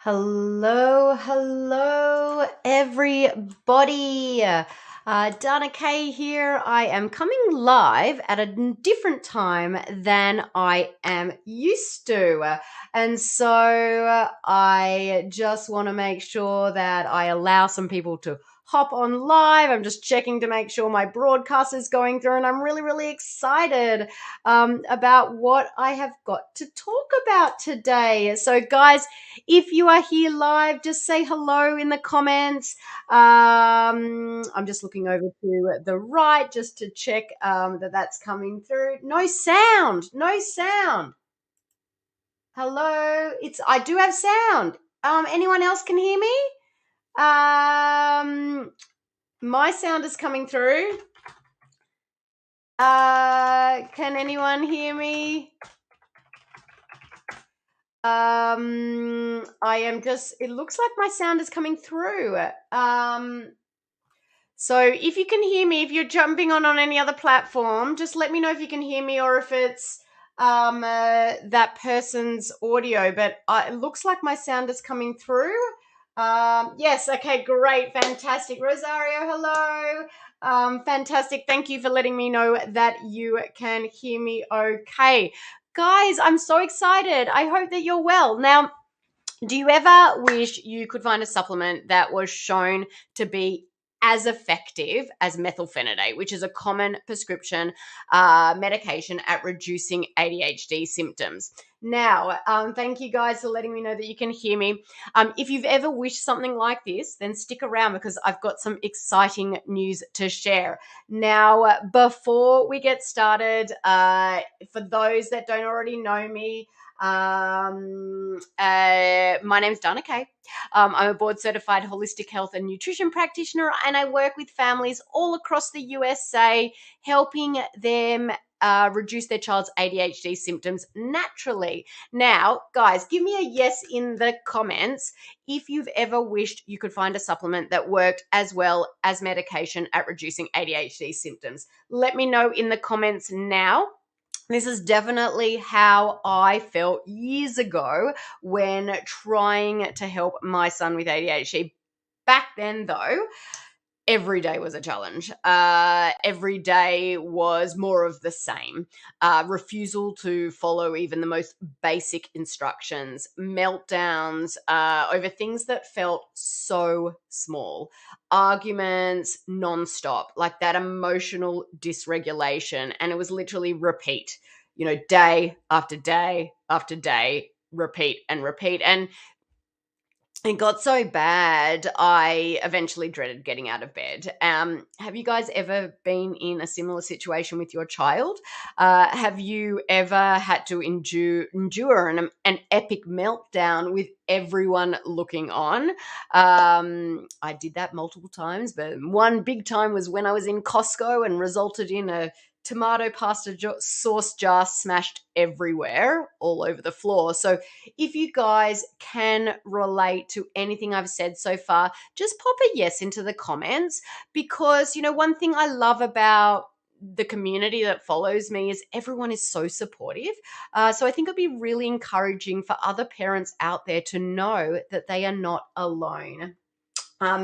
Hello, everybody. Donna Kay here. I am coming live at a different time than I am used to. And so I just want to make sure that I allow some people to hop on live. I'm just checking to make sure my broadcast is going through, and I'm really excited about what I have got to talk about today. So, guys, if you are here live, just say hello in the comments. I'm just looking over to the right just to check that that's coming through. No sound. Hello. I do have sound. Anyone else can hear me? My sound is coming through. Can anyone hear me? It looks like my sound is coming through. So if you can hear me, if you're jumping on any other platform, just let me know if you can hear me or if it's that person's audio. But it looks like my sound is coming through. Yes, okay, great, fantastic. Rosario, hello. Fantastic. Thank you for letting me know that you can hear me okay. Guys, I'm so excited. I hope that you're well. Now, do you ever wish you could find a supplement that was shown to be as effective as methylphenidate, which is a common prescription medication at reducing ADHD symptoms? Now, thank you guys for letting me know that you can hear me. If you've ever wished something like this, then stick around because I've got some exciting news to share. Now, before we get started, for those that don't already know me, my name's Donna Kay. I'm a board certified holistic health and nutrition practitioner, and I work with families all across the USA, helping them reduce their child's ADHD symptoms naturally. Now, guys, give me a yes in the comments if you've ever wished you could find a supplement that worked as well as medication at reducing ADHD symptoms. Let me know in the comments now. This is definitely how I felt years ago when trying to help my son with ADHD. Back then, though, every day was a challenge. Every day was more of the same. Refusal to follow even the most basic instructions, meltdowns over things that felt so small, arguments nonstop, like that emotional dysregulation. And it was literally repeat, day after day after day, repeat and repeat. And it got so bad, I eventually dreaded getting out of bed. Have you guys ever been in a similar situation with your child? Have you ever had to endure an epic meltdown with everyone looking on? I did that multiple times, but one big time was when I was in Costco and resulted in a tomato pasta sauce jar smashed everywhere, all over the floor. So if you guys can relate to anything I've said so far, just pop a yes into the comments, because, one thing I love about the community that follows me is everyone is so supportive. So I think it'd be really encouraging for other parents out there to know that they are not alone.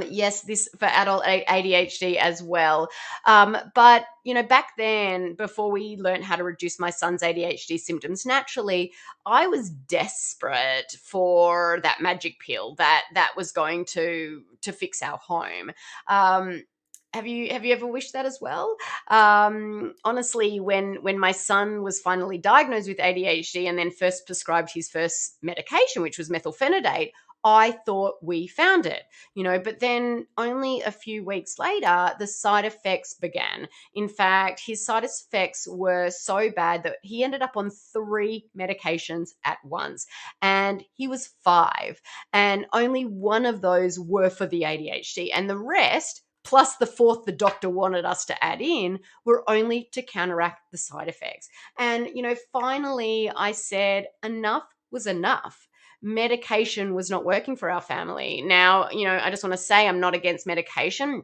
Yes, this for adult ADHD as well. But, back then, before we learned how to reduce my son's ADHD symptoms naturally, I was desperate for that magic pill that was going to fix our home. Have you ever wished that as well? Honestly, when my son was finally diagnosed with ADHD and then first prescribed his first medication, which was methylphenidate, I thought we found it, but then only a few weeks later, the side effects began. In fact, his side effects were so bad that he ended up on 3 medications at once, and he was 5, and only one of those were for the ADHD, and the rest, plus the 4th the doctor wanted us to add in, were only to counteract the side effects. And, finally I said enough was enough. Medication was not working for our family. Now, I just want to say I'm not against medication,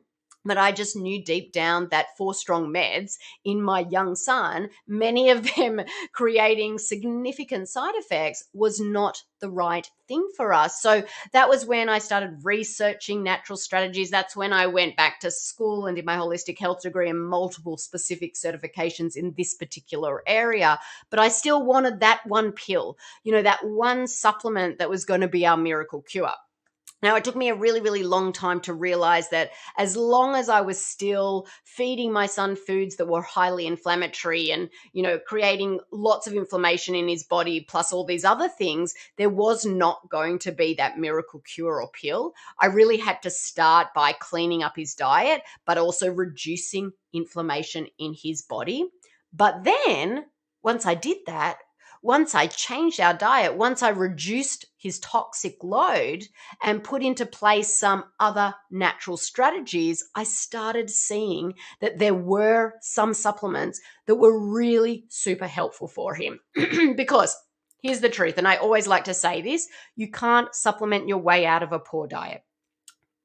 But I just knew deep down that 4 strong meds in my young son, many of them creating significant side effects, was not the right thing for us. So that was when I started researching natural strategies. That's when I went back to school and did my holistic health degree and multiple specific certifications in this particular area. But I still wanted that one pill, that one supplement that was going to be our miracle cure. Now, it took me a really, really long time to realize that as long as I was still feeding my son foods that were highly inflammatory and, creating lots of inflammation in his body, plus all these other things, there was not going to be that miracle cure or pill. I really had to start by cleaning up his diet, but also reducing inflammation in his body. But then once I did that, once I changed our diet, once I reduced his toxic load and put into place some other natural strategies, I started seeing that there were some supplements that were really super helpful for him. Because here's the truth, and I always like to say this, you can't supplement your way out of a poor diet.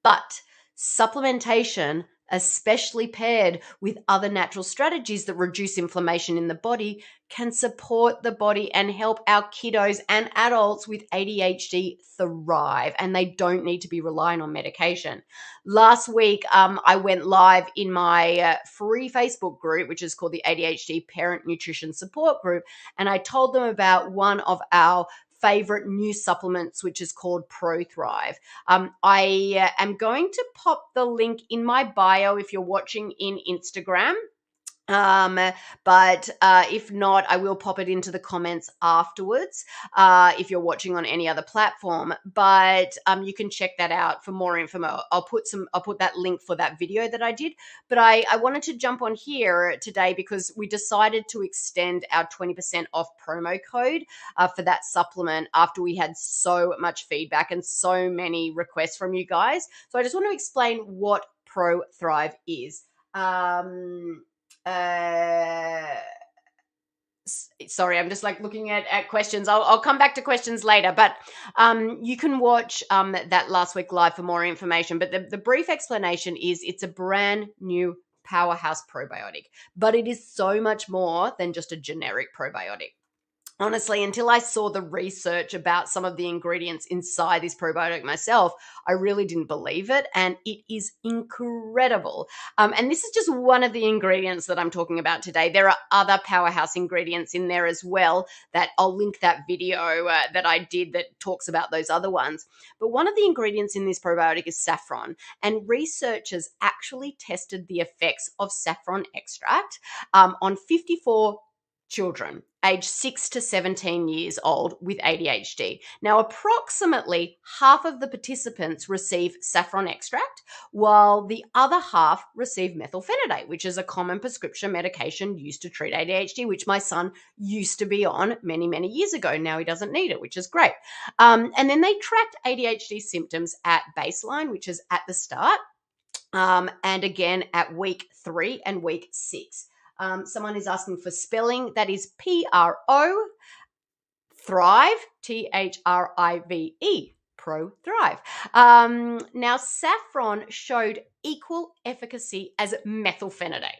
But supplementation, especially paired with other natural strategies that reduce inflammation in the body, can support the body and help our kiddos and adults with ADHD thrive, and they don't need to be relying on medication. Last week, I went live in my free Facebook group, which is called the ADHD Parent Nutrition Support Group, and I told them about one of our favorite new supplements, which is called Thrive. I am going to pop the link in my bio if you're watching in Instagram. But if not, I will pop it into the comments afterwards if you're watching on any other platform. But you can check that out for more info. I'll put that link for that video that I did. But I wanted to jump on here today because we decided to extend our 20% off promo code for that supplement after we had so much feedback and so many requests from you guys. So I just want to explain what Thrive is. Sorry, I'm just looking at questions. I'll come back to questions later, but you can watch that last week live for more information. But the brief explanation is it's a brand new powerhouse probiotic, but it is so much more than just a generic probiotic. Honestly, until I saw the research about some of the ingredients inside this probiotic myself, I really didn't believe it, and it is incredible. And this is just one of the ingredients that I'm talking about today. There are other powerhouse ingredients in there as well that I'll link that video that I did that talks about those other ones. But one of the ingredients in this probiotic is saffron, and researchers actually tested the effects of saffron extract on 54 children aged 6 to 17 years old with ADHD. Now, approximately half of the participants receive saffron extract, while the other half receive methylphenidate, which is a common prescription medication used to treat ADHD, which my son used to be on many, many years ago. Now he doesn't need it, which is great. And then they tracked ADHD symptoms at baseline, which is at the start, and again at week 3 and week 6. Someone is asking for spelling. That is PRO Thrive, THRIVE, Thrive. Now, saffron showed equal efficacy as methylphenidate.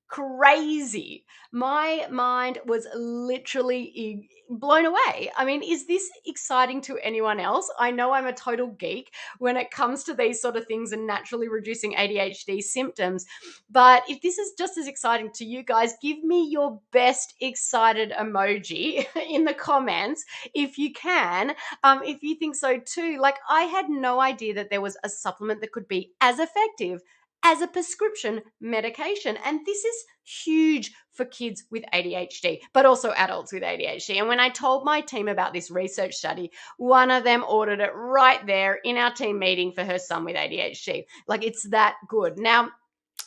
Crazy. My mind was literally blown away. I mean, is this exciting to anyone else? I know I'm a total geek when it comes to these sort of things and naturally reducing ADHD symptoms. But if this is just as exciting to you guys, give me your best excited emoji in the comments if you can, if you think so too. I had no idea that there was a supplement that could be as effective as a prescription medication. And this is huge for kids with ADHD, but also adults with ADHD. And when I told my team about this research study, one of them ordered it right there in our team meeting for her son with ADHD. It's that good. Now,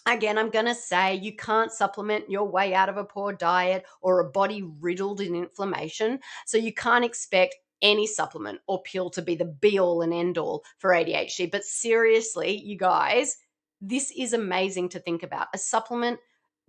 again, I'm going to say you can't supplement your way out of a poor diet or a body riddled in inflammation. So you can't expect any supplement or pill to be the be all and end all for ADHD. But seriously, you guys, this is amazing to think about. A supplement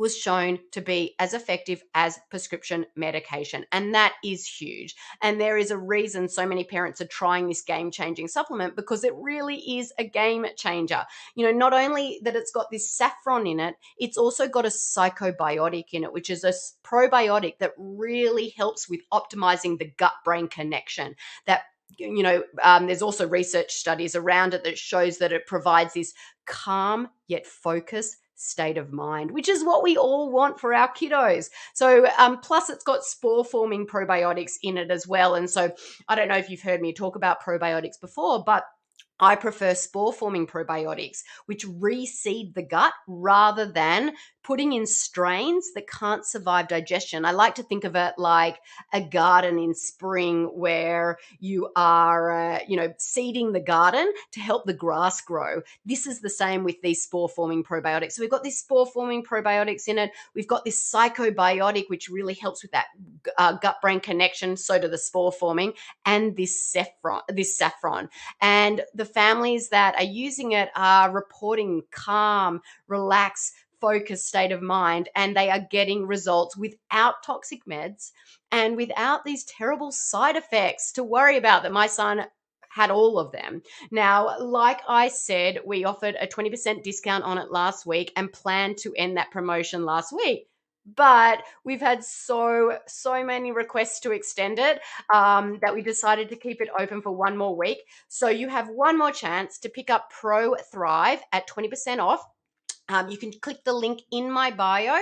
was shown to be as effective as prescription medication. And that is huge. And there is a reason so many parents are trying this game-changing supplement, because it really is a game changer. Not only that it's got this saffron in it, it's also got a psychobiotic in it, which is a probiotic that really helps with optimizing the gut-brain connection. There's also research studies around it that shows that it provides this calm yet focused state of mind, which is what we all want for our kiddos. So plus it's got spore forming probiotics in it as well. And so I don't know if you've heard me talk about probiotics before, but I prefer spore forming probiotics, which reseed the gut rather than putting in strains that can't survive digestion. I like to think of it like a garden in spring where you are, seeding the garden to help the grass grow. This is the same with these spore forming probiotics. So we've got these spore forming probiotics in it. We've got this psychobiotic, which really helps with that gut brain connection. So do the spore forming, and this saffron. And the families that are using it are reporting calm, relaxed, focused state of mind, and they are getting results without toxic meds and without these terrible side effects to worry about that my son had all of them. Now, like I said, we offered a 20% discount on it last week and planned to end that promotion last week. But we've had so many requests to extend it that we decided to keep it open for one more week. So you have one more chance to pick up Pro Thrive at 20% off. You can click the link in my bio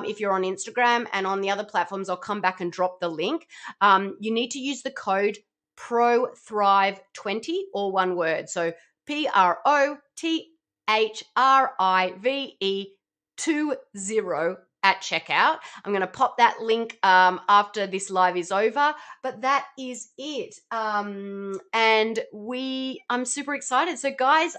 if you're on Instagram, and on the other platforms, I'll come back and drop the link. You need to use the code ProThrive20, all one word. So PROTHRIVE20 at checkout. I'm going to pop that link after this live is over, but that is it. And I'm super excited. So guys,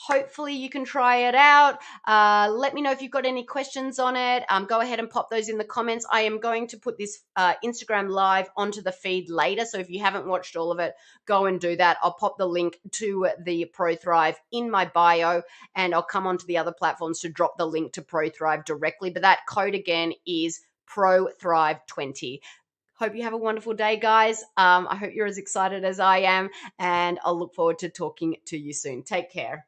hopefully you can try it out. Let me know if you've got any questions on it. Go ahead and pop those in the comments. I am going to put this Instagram live onto the feed later. So if you haven't watched all of it, go and do that. I'll pop the link to the Pro Thrive in my bio, and I'll come onto the other platforms to drop the link to Pro Thrive directly. But that code again is Pro Thrive 20. Hope you have a wonderful day, guys. I hope you're as excited as I am, and I'll look forward to talking to you soon. Take care.